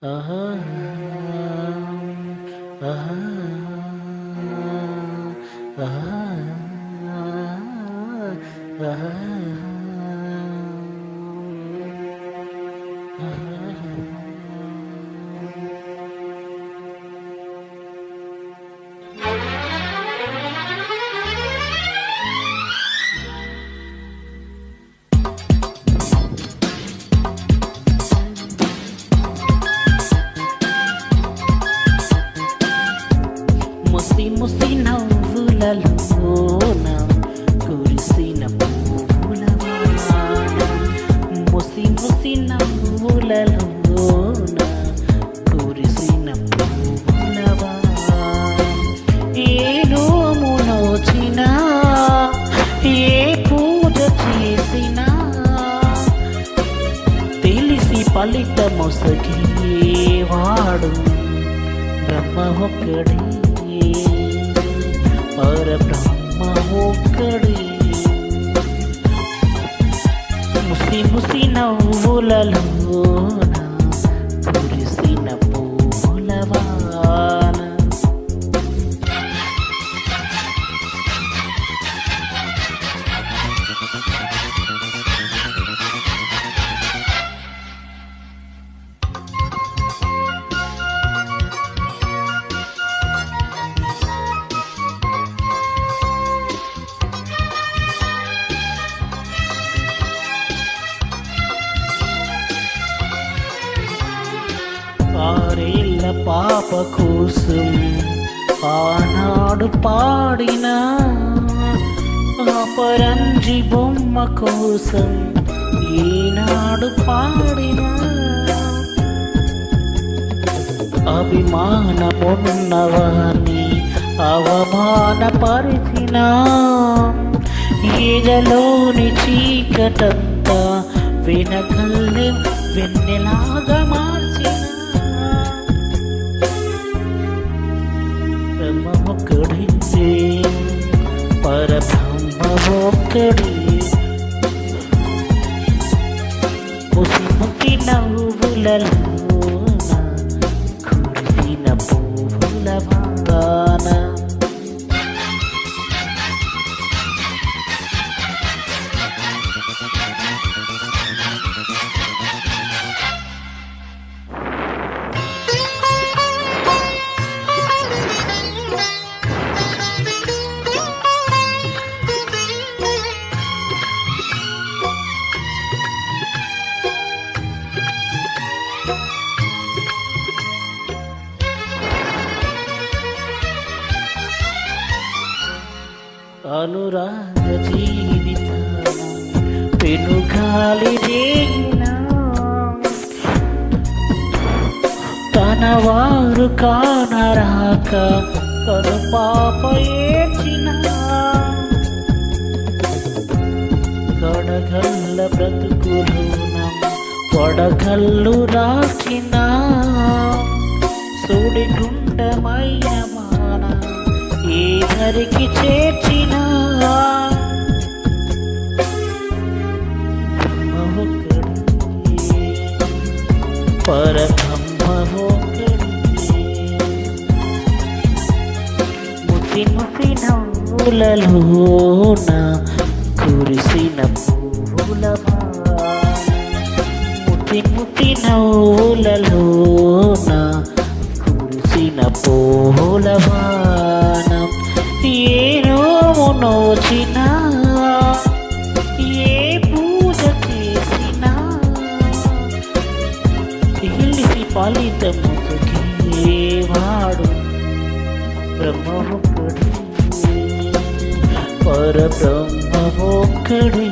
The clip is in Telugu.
ఆహా ఆహా ఆహా ఆహా ముసి ముసి నవ్వులలోన కురిసిన పువ్వులవాన ముసి ముసి నవ్వులలోన కురిసిన పువ్వులవాన ఏ నోము నోచినా ఏ పూజ చేసినా తెలిసి ఫలితమొసగేవాడు బ్రహ్మ ఒక్కడే పరబ్రహ్మ ఒక్కడే ముసి ముసి నవ్వులలోన కురిసిన పువ్వులవాన ఆరేళ్ళ పాప కోసం ఆనాడు పాడిన పరంజి బొమ్మ కోసం ఈనాడు పాడిన అభిమానమున్నవాణ్ణి అవమానపరిచిన ఈగలోని చీకటంతా వెనకల్లే వెన్నెలాగా మార్చిన బ్రహ్మ ఒక్కడే పరబ్రహ్మ ఒక్కడే ముసి ముసి నవ్వులలోన కురిసిన పువ్వులవాన అనురాగ జీవితాన పెనుగాలి రేగిన తన వారు కానరాక కను పాప ఏడ్చిన కడగల్ల బ్రతుకులోన వడగల్లు రాచిన సుడిగుండమైన మాన ఏ ధరికి చేర్చిన పరబ్రహ్మ ఒక్కడే ముసి ముసి నవ్వులలోన కురిసిన పువ్వులవాన ముసి ముసి నవ్వులలోన కురిసిన పువ్వులవాన ఏ నోము నోచినా ఏ పూజ చేసినా తెలిసి ఫలితమొసగేవాడు బ్రహ్మ ఒక్కడే పరబ్రహ్మ ఒక్కడే